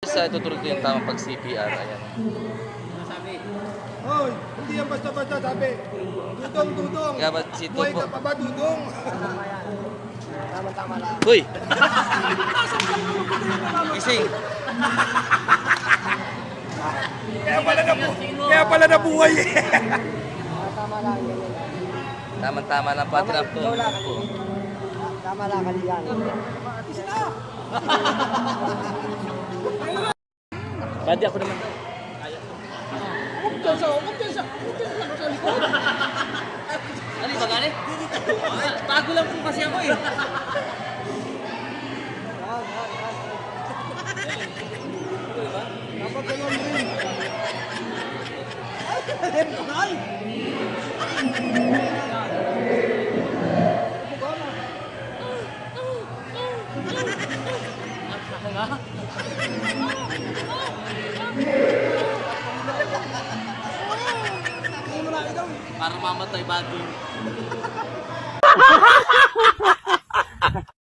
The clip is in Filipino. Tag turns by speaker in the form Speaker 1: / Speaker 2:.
Speaker 1: Sa tuturo ko yung tamang pag-CPR. Ayan.
Speaker 2: Hoy, hindi yan basta-basta sabi. Dudong, dudong.
Speaker 1: Kaya ba si
Speaker 2: Buhay
Speaker 1: Tupo?
Speaker 2: ka pa ba, dudong?
Speaker 3: Tama-tama lang.
Speaker 1: Uy! Gising!
Speaker 2: Kaya pala nabuhay eh.
Speaker 3: Tama lang. Ganyan.
Speaker 1: Tama-tama lang pa trap to.
Speaker 3: Tama lang, kaliyan.
Speaker 1: Pwede ako naman. Ano ba gani? Bago lang po kasi ako eh.
Speaker 2: Dapat ganun rin.
Speaker 1: Para mamatay bago.